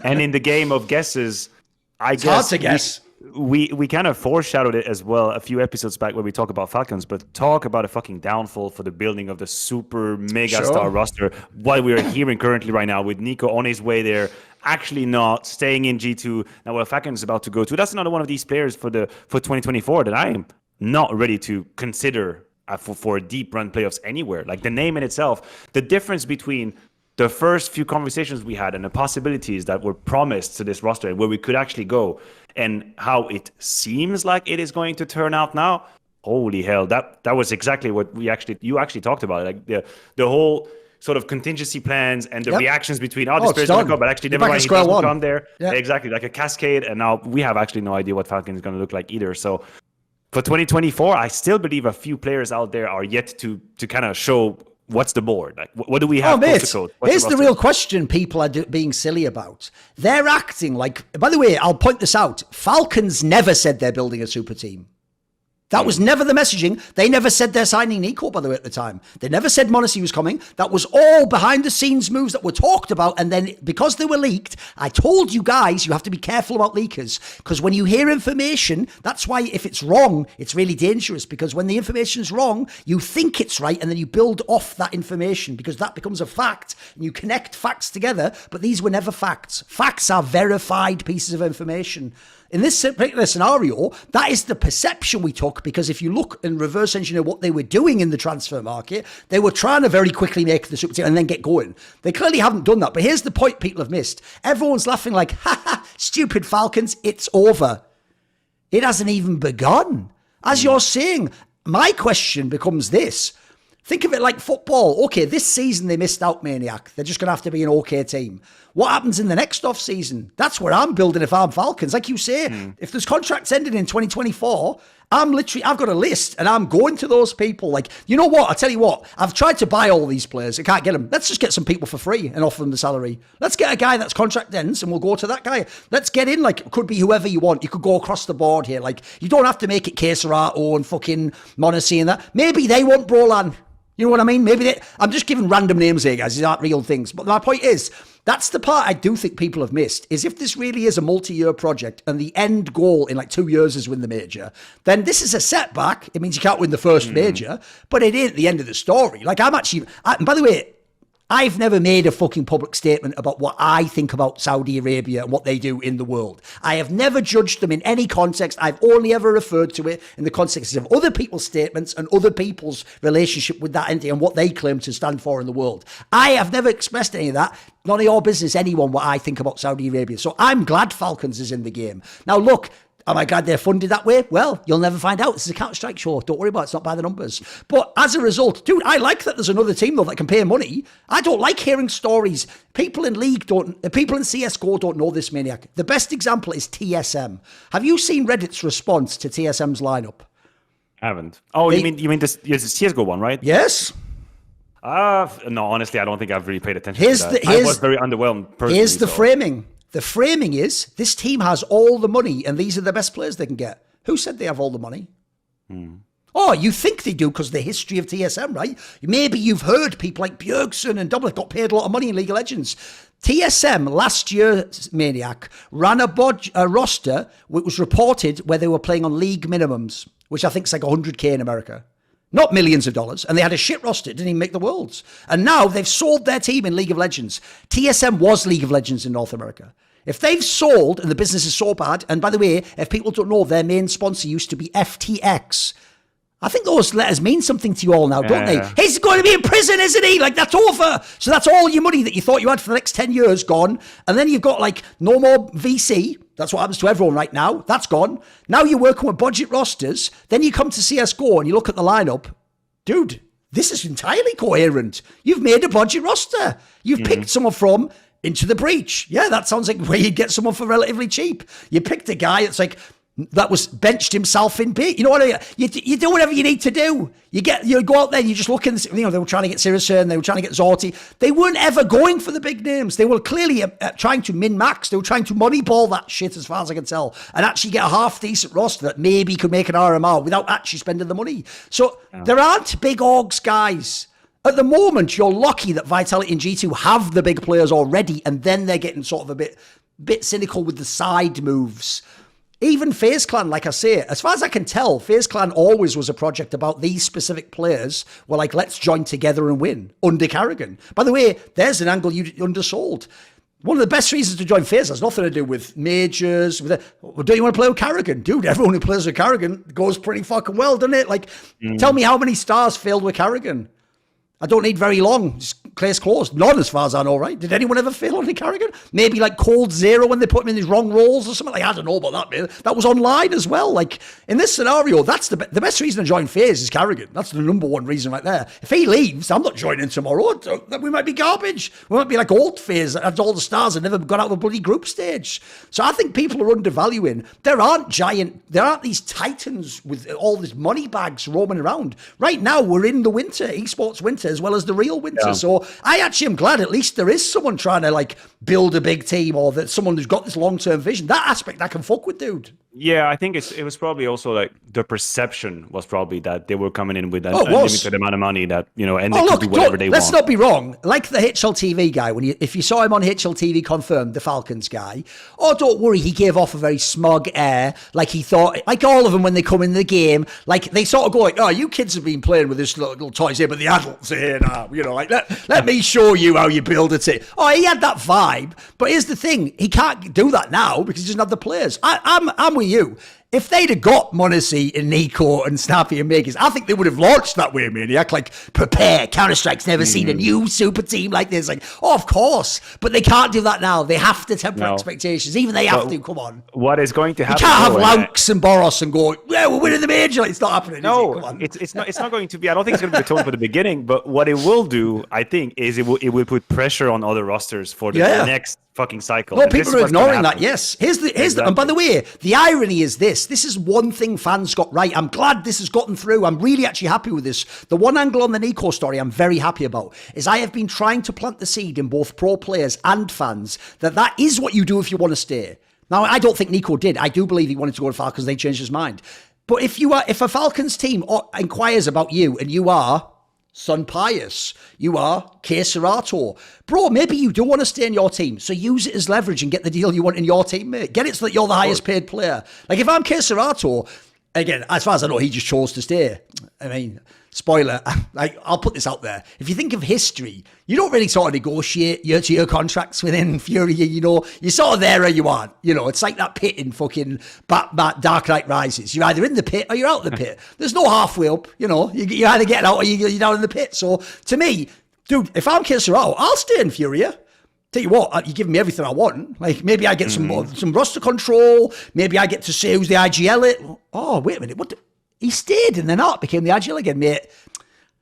And in the game of guesses, it's hard to guess. We kind of foreshadowed it as well a few episodes back when we talk about Falcons, but talk about a fucking downfall for the building of the super mega star roster. What we are hearing currently right now with Nico on his way there, actually not staying in G2. Now, what Falcons is about to go to, that's another one of these players for 2024 that I am not ready to consider for a deep run playoffs anywhere. Like the name in itself, the difference between the first few conversations we had and the possibilities that were promised to this roster and where we could actually go and how it seems like it is going to turn out now, holy hell, that was exactly what you actually talked about. Like the whole sort of contingency plans and the reactions between this player's going to go, but actually never mind, he doesn't come there. Yeah. Exactly, like a cascade, and now we have actually no idea what Falcon is going to look like either. So for 2024, I still believe a few players out there are yet to kind of show what's the board? Like, what do we have? Here's the real question people are being silly about. They're acting like, by the way, I'll point this out. Falcons never said they're building a super team. That was never the messaging. They never said they're signing Nico, by the way, at the time. They never said Monacy was coming. That was all behind the scenes moves that were talked about. And then because they were leaked, I told you guys, you have to be careful about leakers. Because when you hear information, that's why if it's wrong, it's really dangerous. Because when the information's wrong, you think it's right. And then you build off that information because that becomes a fact. And you connect facts together. But these were never facts. Facts are verified pieces of information. In this particular scenario, that is the perception we took, because if you look and reverse engineer what they were doing in the transfer market, they were trying to very quickly make the super team and then get going. They clearly haven't done that. But here's the point people have missed. Everyone's laughing like, stupid Falcons, it's over. It hasn't even begun. As you're saying, my question becomes this. Think of it like football. Okay, this season they missed out, Maniac. They're just going to have to be an okay team. What happens in the next off season? That's where I'm building if I'm Falcons. Like you say, if there's contracts ending in 2024, I've got a list and I'm going to those people. Like, you know what? I'll tell you what. I've tried to buy all these players. I can't get them. Let's just get some people for free and offer them the salary. Let's get a guy that's contract ends and we'll go to that guy. Let's get in. Like, it could be whoever you want. You could go across the board here. Like, you don't have to make it Keserato and fucking Monacy and that. Maybe they want Brolan. You know what I mean? I'm just giving random names here, guys. These aren't real things. But my point is, that's the part I do think people have missed, is if this really is a multi-year project and the end goal in like 2 years is win the major, then this is a setback. It means you can't win the first major, but it ain't the end of the story. Like and by the way, I've never made a fucking public statement about what I think about Saudi Arabia and what they do in the world. I have never judged them in any context. I've only ever referred to it in the context of other people's statements and other people's relationship with that entity and what they claim to stand for in the world. I have never expressed any of that. None of your business, anyone, what I think about Saudi Arabia. So I'm glad Falcons is in the game. Now, look, am I glad they're funded that way? Well, you'll never find out. This is a Counter-Strike show. Don't worry about it. It's not by the numbers. But as a result, dude, I like that there's another team, though, that can pay money. I don't like hearing stories. People in CSGO don't know this, Maniac. The best example is TSM. Have you seen Reddit's response to TSM's lineup? I haven't. Oh, you mean this CSGO one, right? Yes. No, honestly, I don't think I've really paid attention to that. I was very underwhelmed personally. Here's the framing. The framing is, this team has all the money and these are the best players they can get. Who said they have all the money? Oh, you think they do because of the history of TSM, right? Maybe you've heard people like Bjergsen and Double got paid a lot of money in League of Legends. TSM last year, Maniac, ran a roster which was reported where they were playing on league minimums, which I think is like 100K in America. Not millions of dollars. And they had a shit roster. It didn't even make the Worlds. And now they've sold their team in League of Legends. TSM was League of Legends in North America. If they've sold and the business is so bad, and by the way, if people don't know, their main sponsor used to be FTX. I think those letters mean something to you all now, don't they? He's going to be in prison, isn't he? Like, that's over. So that's all your money that you thought you had for the next 10 years gone. And then you've got, like, no more VC. That's what happens to everyone right now. That's gone. Now you're working with budget rosters. Then you come to CSGO and you look at the lineup. Dude, this is entirely coherent. You've made a budget roster. You've picked someone from Into the Breach. Yeah, that sounds like where you'd get someone for relatively cheap. You picked a guy that's like, that was benched himself in B. You know what I mean? You do whatever you need to do. You go out there and you just look in, they were trying to get Sirison, they were trying to get Zorti. They weren't ever going for the big names. They were clearly trying to min-max. They were trying to moneyball that shit as far as I can tell and actually get a half-decent roster that maybe could make an RMR without actually spending the money. So there aren't big orgs, guys. At the moment, you're lucky that Vitality and G2 have the big players already and then they're getting sort of a bit bit cynical with the side moves. Even FaZe Clan, like I say, as far as I can tell, FaZe Clan always was a project about these specific players were like, let's join together and win under Carrigan. By the way, there's an angle you undersold. One of the best reasons to join FaZe has nothing to do with majors. Don't you want to play with Carrigan? Dude, everyone who plays with Carrigan goes pretty fucking well, doesn't it? Like, tell me how many stars failed with Carrigan. I don't need very long. Just case closed. None, as far as I know, right? Did anyone ever fail on Carrigan? Maybe like Cold Zero when they put him in these wrong roles or something. Like, I don't know about that, man. That was online as well. Like, in this scenario, that's the best reason to join FaZe is Carrigan. That's the number one reason right there. If he leaves, I'm not joining tomorrow. We might be garbage. We might be like old FaZe that had all the stars and never got out of the bloody group stage. So I think people are undervaluing. There aren't these titans with all these money bags roaming around. Right now, we're in the winter, esports winter, as well as the real winter. Yeah. So I actually am glad at least there is someone trying to like build a big team, or that someone who's got this long-term vision. That aspect I can fuck with, dude. Yeah, I think it was probably also like the perception was probably that they were coming in with an unlimited amount of money that, and they could do whatever they want. Let's not be wrong. Like the HLTV guy, if you saw him on HLTV confirmed, the Falcons guy, don't worry, he gave off a very smug air. Like he thought, like all of them when they come in the game, like they sort of go like, oh, you kids have been playing with this little toys here, but the adults here now, like let me show you how you build a team. Oh, he had that vibe, but here's the thing, he can't do that now because he doesn't have the players. I'm with you. If they'd have got Monacy and Nico and Snappy and Makers, I think they would have launched that way, Maniac. Like, prepare. Counter-Strike's never seen a new super team like this. Like, of course. But they can't do that now. They have to temper expectations. Even they have to. Come on. What is going to happen? You can't have Laux and Boros and go, yeah, we're winning the major. Like, it's not happening. No, it's not going to be. I don't think it's going to be the tone for the beginning. But what it will do, I think, is it will put pressure on other rosters for the next fucking cycle. No, people are ignoring that. Yes. Here's the and by the way, the irony is this is one thing fans got right. I'm glad this has gotten through. I'm really actually happy with this. The one angle on the Nico story I'm very happy about is I have been trying to plant the seed in both pro players and fans that is what you do if you want to stay. Now, I don't think Nico did. I do believe he wanted to go to Falcons. They changed his mind. But if a Falcons team inquires about you and you are Son Pius, you are K Serato. Bro, maybe you do want to stay in your team, so use it as leverage and get the deal you want in your team, mate. Get it so that you're the highest paid player. Like, if I'm K Serato, again, as far as I know, he just chose to stay. I mean, spoiler, like, I'll put this out there. If you think of history, you don't really sort of negotiate year-to-year contracts within Fury, you're sort of there or you aren't. It's like that pit in fucking Dark Knight Rises. You're either in the pit or you're out of the pit. There's no halfway up, you're either getting out or you're down in the pit. So, to me, dude, if I'm K Serato, I'll stay in Furia. Tell you what, you're giving me everything I want. Like, maybe I get some roster control. Maybe I get to say who's the IGL it. Oh, wait a minute. He stayed and then became the IGL again, mate.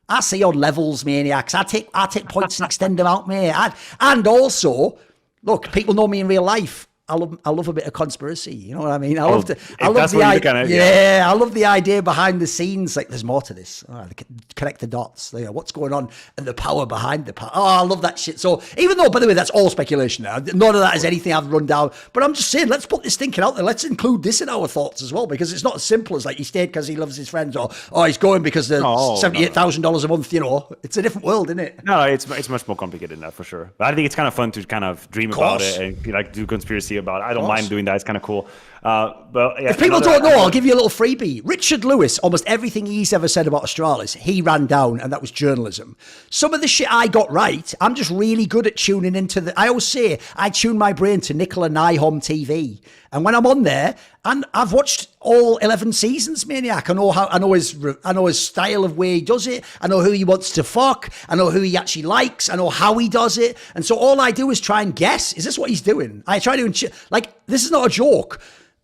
I see on levels, maniacs. I take points and extend them out, mate. And also, look, people know me in real life. I love a bit of conspiracy. You know what I mean? I love the idea. I love the idea behind the scenes. Like, there's more to this. Connect the dots. What's going on and the power behind the power. Oh, I love that shit. So even though, by the way, that's all speculation now. None of that is anything I've run down. But I'm just saying, let's put this thinking out there. Let's include this in our thoughts as well, because it's not as simple as like he stayed because he loves his friends, or he's going because the $78,000 a month. It's a different world, isn't it? No, it's much more complicated than that for sure. But I think it's kind of fun to kind of dream about it and like do conspiracy about it. I don't mind doing that. It's kind of cool. But yeah, if people don't know, I'll give you a little freebie. Richard Lewis, almost everything he's ever said about Astralis, he ran down, and that was journalism. Some of the shit I got right, I'm just really good at tuning into I always say I tune my brain to Nicola Nyholm TV. And when I'm on there, and I've watched all 11 seasons, Maniac. I know his style of way he does it. I know who he wants to fuck. I know who he actually likes. I know how he does it. And so all I do is try and guess, is this what he's doing? I try to, this is not a joke.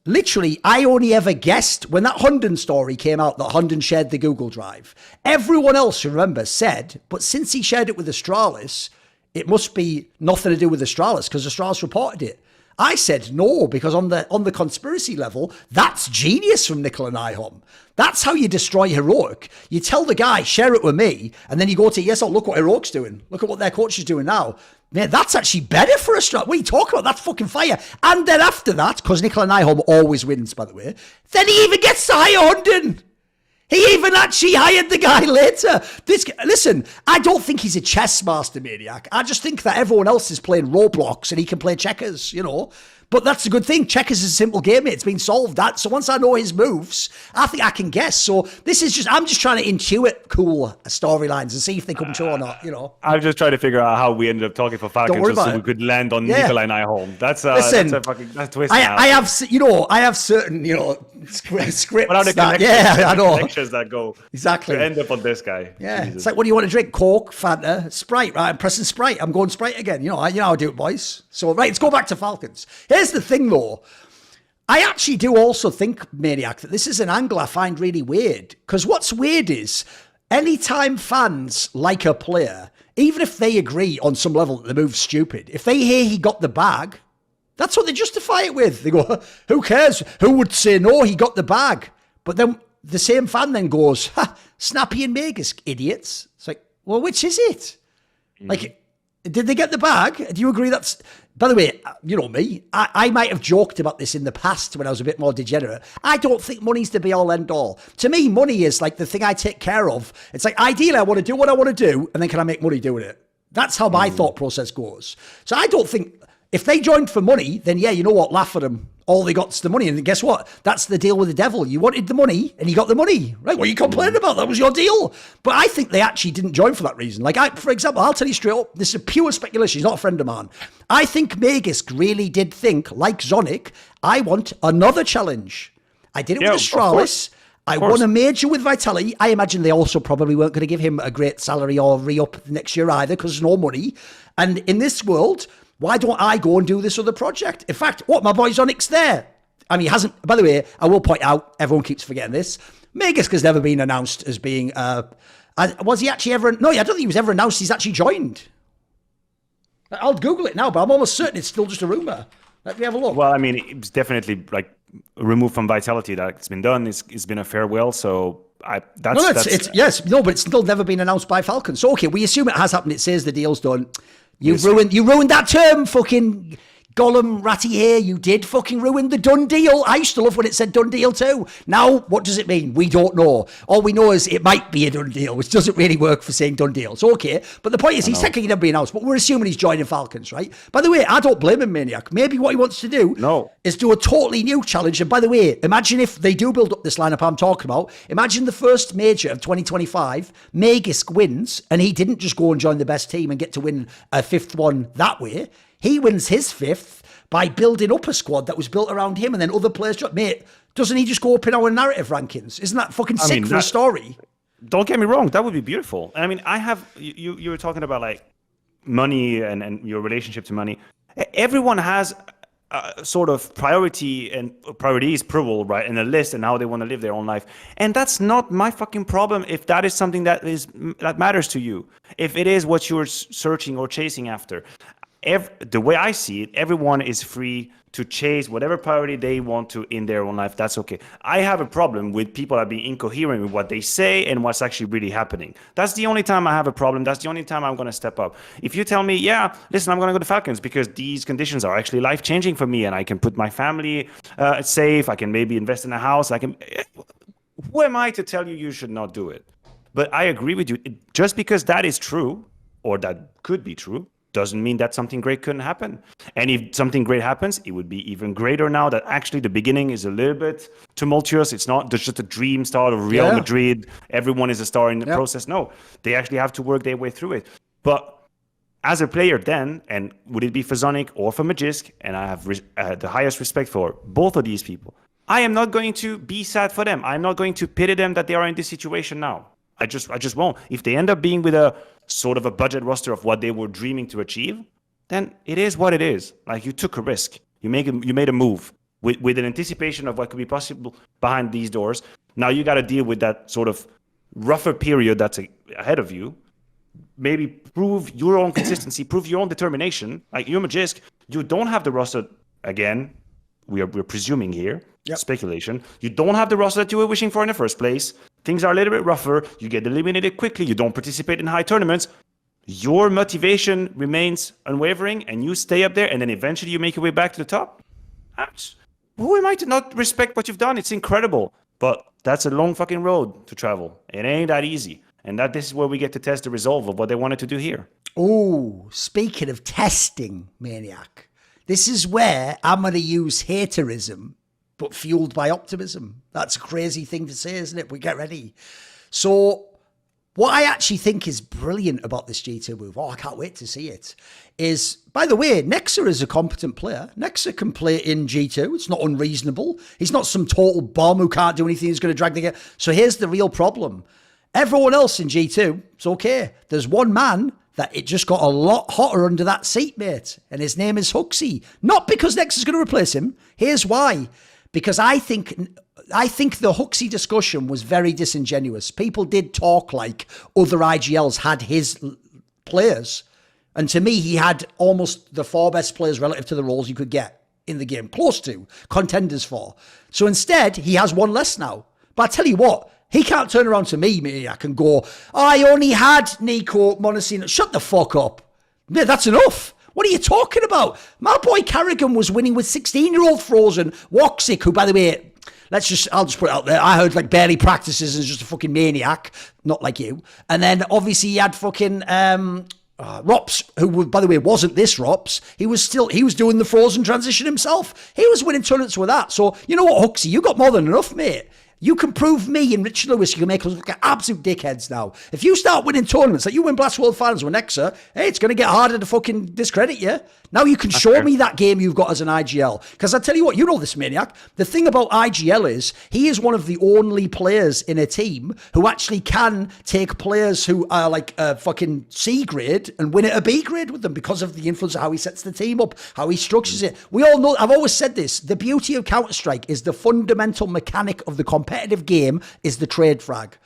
Literally, I only ever guessed when that Hunden story came out that Hunden shared the Google Drive. Everyone else, remember, said, but since he shared it with Astralis, it must be nothing to do with Astralis because Astralis reported it. I said no, because on the conspiracy level, that's genius from Nicola Nyholm. That's how you destroy Heroic. You tell the guy, share it with me, and then you go to look what Heroic's doing. Look at what their coach is doing now. Man, that's actually better for us. What are you talking about? That's fucking fire. And then after that, because Nicola Nyholm always wins, by the way, then he even gets to hire Hunden. He even actually hired the guy later. Listen, I don't think he's a chess master, Maniac. I just think that everyone else is playing Roblox and he can play checkers, But that's a good thing. Checkers is a simple game, mate. It's been solved. So once I know his moves, I think I can guess. So I'm just trying to intuit cool storylines and see if they come true or not, I'm just trying to figure out how we ended up talking for Falcons just so we could land on Nikolai Nyholm. That's a twist. I have certain, scripts. What are the connections that go exactly to end up on this guy? Yeah. Jesus. It's like, what do you want to drink? Coke, Fanta, Sprite, right? I'm pressing Sprite. I'm going Sprite again. You know how I do it, boys. So, right, let's go back to Falcons. Here's the thing, though. I actually do also think, Maniac, that this is an angle I find really weird. Because what's weird is, anytime fans like a player, even if they agree on some level that the move's stupid, if they hear he got the bag, that's what they justify it with. They go, who cares? Who would say no, he got the bag? But then the same fan then goes, Snappy and Magus, idiots. It's like, well, which is it? Like, did they get the bag? Do you agree that's... By the way, you know me, I might have joked about this in the past when I was a bit more degenerate. I don't think money's the be-all, end-all. To me, money is like the thing I take care of. It's like, ideally, I want to do what I want to do, and then can I make money doing it? That's how my thought process goes. So I don't think... If they joined for money, then yeah, you know what? Laugh at them. All they got's the money. And guess what? That's the deal with the devil. You wanted the money and you got the money. Right? What are you complaining about? That was your deal. But I think they actually didn't join for that reason. Like, for example, I'll tell you straight up, this is pure speculation. He's not a friend of mine. I think Magisk really did think, like Zonic, I want another challenge. I did it with Astralis. I won a major with Vitality. I imagine they also probably weren't going to give him a great salary or re-up next year either because there's no money. And in this world... Why don't I go and do this other project? In fact, my boy Zonic's there. I mean, he hasn't... By the way, I will point out, everyone keeps forgetting this. Magisk has never been announced as being... was he actually ever... No, I don't think he was ever announced he's actually joined. I'll Google it now, but I'm almost certain it's still just a rumour. Let me have a look. Well, I mean, it's definitely removed from Vitality. That's been done. It's been a farewell, so... but it's still never been announced by Falcons. So, okay, we assume it has happened. It says the deal's done. You ruined that term, fucking Gollum ratty hair. You did fucking ruin the done deal. I used to love when it said done deal too. Now, what does it mean? We don't know. All we know is it might be a done deal, which doesn't really work for saying done deal. So, okay. But the point is, he's technically never been announced, but we're assuming he's joining Falcons, right? By the way, I don't blame him, Maniac. Maybe what he wants to do is do a totally new challenge. And by the way, imagine if they do build up this lineup I'm talking about. Imagine the first major of 2025, Magisk wins, and he didn't just go and join the best team and get to win a fifth one that way. He wins his fifth by building up a squad that was built around him, and then other players... Mate, doesn't he just go up in our narrative rankings? Isn't that fucking sick for a story? Don't get me wrong. That would be beautiful. I mean, I have... You were talking about, like, money and your relationship to money. Everyone has a sort of priorities, plural, right, in a list and how they want to live their own life. And that's not my fucking problem if that is something that matters to you. If it is what you're searching or chasing after. The way I see it, everyone is free to chase whatever priority they want to in their own life. That's okay. I have a problem with people that are being incoherent with what they say and what's actually really happening. That's the only time I have a problem. That's the only time I'm going to step up. If you tell me, yeah, listen, I'm going to go to Falcons because these conditions are actually life-changing for me and I can put my family safe, I can maybe invest in a house, who am I to tell you should not do it? But I agree with you. Just because that is true, or that could be true, doesn't mean that something great couldn't happen. And if something great happens, it would be even greater now that actually the beginning is a little bit tumultuous. It's not just a dream start of Real Madrid. Everyone is a star in the process. No, they actually have to work their way through it. But as a player then, and would it be for Zonic or for Magisk, and I have the highest respect for both of these people, I am not going to be sad for them. I'm not going to pity them that they are in this situation now. I just won't. If they end up being with a sort of a budget roster of what they were dreaming to achieve, then it is what it is. Like, you took a risk. You made a move with an anticipation of what could be possible behind these doors. Now you got to deal with that sort of rougher period that's ahead of you. Maybe prove your own consistency, prove your own determination. Like, you're Magisk, you don't have the roster again. We're presuming here. Speculation. You don't have the roster that you were wishing for in the first place. Things are a little bit rougher. You get eliminated quickly. You don't participate in high tournaments. Your motivation remains unwavering, and you stay up there, and then eventually you make your way back to the top. Who am I to not respect what you've done? It's incredible. But that's a long fucking road to travel. It ain't that easy. And this is where we get to test the resolve of what they wanted to do here. Oh, speaking of testing, Maniac. This is where I'm going to use haterism, but fueled by optimism. That's a crazy thing to say, isn't it? But get ready. So what I actually think is brilliant about this G2 move, I can't wait to see it, is, by the way, Nexa is a competent player. Nexa can play in G2. It's not unreasonable. He's not some total bomb who can't do anything. He's going to drag the game. So here's the real problem. Everyone else in G2, it's okay. There's one man that it just got a lot hotter under that seat, mate. And his name is HooXi. Not because Nexa's going to replace him. Here's why. Because I think the HooXi discussion was very disingenuous. People did talk like other IGLs had his players. And to me, he had almost the 4 best players relative to the roles you could get in the game. Close to contenders for. So instead, he has one less now. But I tell you what, he can't turn around to me, I can go, I only had Nico Monosino. Shut the fuck up. Mate, that's enough. What are you talking about? My boy Carrigan was winning with 16-year-old Frozen. Woxic, who, by the way, I'll just put it out there. I heard like barely practices and is just a fucking maniac. Not like you. And then obviously he had fucking Rops, who, by the way, wasn't this Rops. He was doing the Frozen transition himself. He was winning tournaments with that. So, you know what, HooXi, you got more than enough, mate. You can prove me and Richard Lewis, you can make us look like absolute dickheads now. If you start winning tournaments, like you win Blast World Finals with Nexa, hey, it's going to get harder to fucking discredit you. Now you can show me that game you've got as an IGL. Because I tell you what, you know this maniac. The thing about IGL is he is one of the only players in a team who actually can take players who are like a fucking C grade and win at a B grade with them because of the influence of how he sets the team up, how he structures it. We all know, I've always said this, the beauty of Counter-Strike is the fundamental mechanic of the competitive game is the trade frag.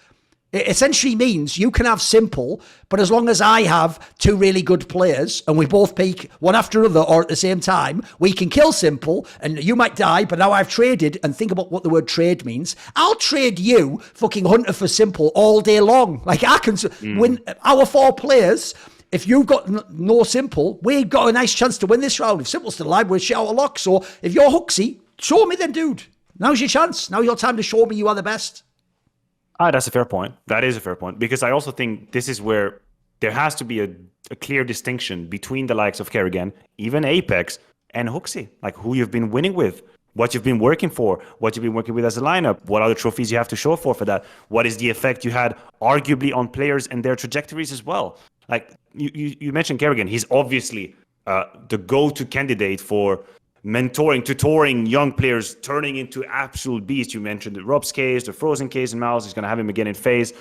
It essentially means you can have simple, but as long as I have 2 really good players and we both peak one after another or at the same time, we can kill simple and you might die, but now I've traded, and think about what the word trade means. I'll trade you fucking Hunter for simple all day long. Like I can win our 4 players. If you've got no simple, we've got a nice chance to win this round. If simple's still alive, we're shit out of luck. So if you're HooXi, show me then, dude. Now's your chance. Now's your time to show me you are the best. That's a fair point. That is a fair point. Because I also think this is where there has to be a clear distinction between the likes of Kerrigan, even Apex, and HooXi. Like who you've been winning with, what you've been working for, what you've been working with as a lineup, what other trophies you have to show for that. What is the effect you had arguably on players and their trajectories as well. Like you mentioned Kerrigan. He's obviously the go-to candidate for mentoring, tutoring young players, turning into absolute beasts. You mentioned the Rob's case, the Frozen case in Mouse. He's going to have him again in FaZe.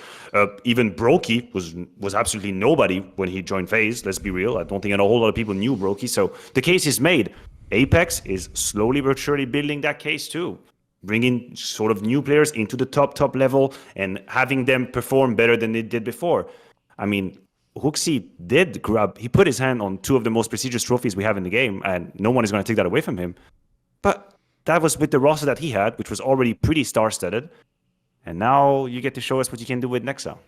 Even Brokey was absolutely nobody when he joined FaZe. Let's be real. I don't think a whole lot of people knew Brokey. So the case is made. Apex is slowly but surely building that case too. Bringing sort of new players into the top level and having them perform better than they did before. I mean, HooXi he put his hand on 2 of the most prestigious trophies we have in the game, and no one is going to take that away from him. But that was with the roster that he had, which was already pretty star-studded. And now you get to show us what you can do with Nexa.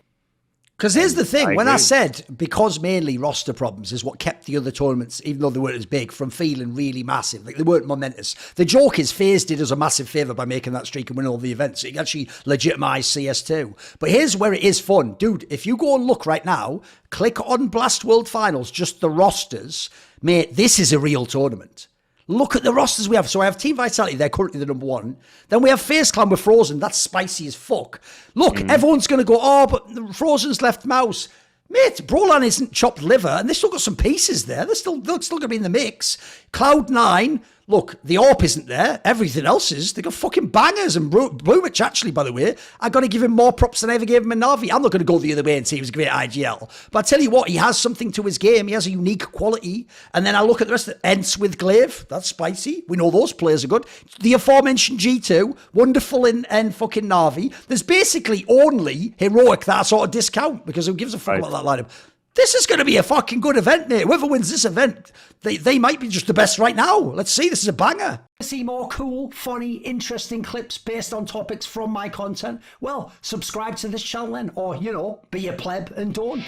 Because here's the thing, when I said, because mainly roster problems is what kept the other tournaments, even though they weren't as big, from feeling really massive. Like they weren't momentous. The joke is FaZe did us a massive favour by making that streak and winning all the events. It actually legitimised CS2. But here's where it is fun. Dude, if you go and look right now, click on Blast World Finals, just the rosters. Mate, this is a real tournament. Look at the rosters we have. So I have Team Vitality, they're currently the number 1. Then we have FaZe Clan with Frozen, that's spicy as fuck. Look, everyone's going to go, oh, but Frozen's left mouse. Mate, Brolan isn't chopped liver, and they've still got some pieces there. They're still going to be in the mix. Cloud9, look, the AWP isn't there. Everything else is. They got fucking bangers. And Blumich, actually, by the way, I got to give him more props than I ever gave him in Na'Vi. I'm not going to go the other way and say he was a great IGL. But I tell you what, he has something to his game. He has a unique quality. And then I look at the rest of it. Ents with Glaive. That's spicy. We know those players are good. The aforementioned G2. Wonderful in fucking Na'Vi. There's basically only Heroic that I sort of discount because who gives a fuck about that lineup? This is going to be a fucking good event, mate. Whoever wins this event, they might be just the best right now. Let's see. This is a banger. To see more cool, funny, interesting clips based on topics from my content, well, subscribe to this channel then, or, be a pleb and don't.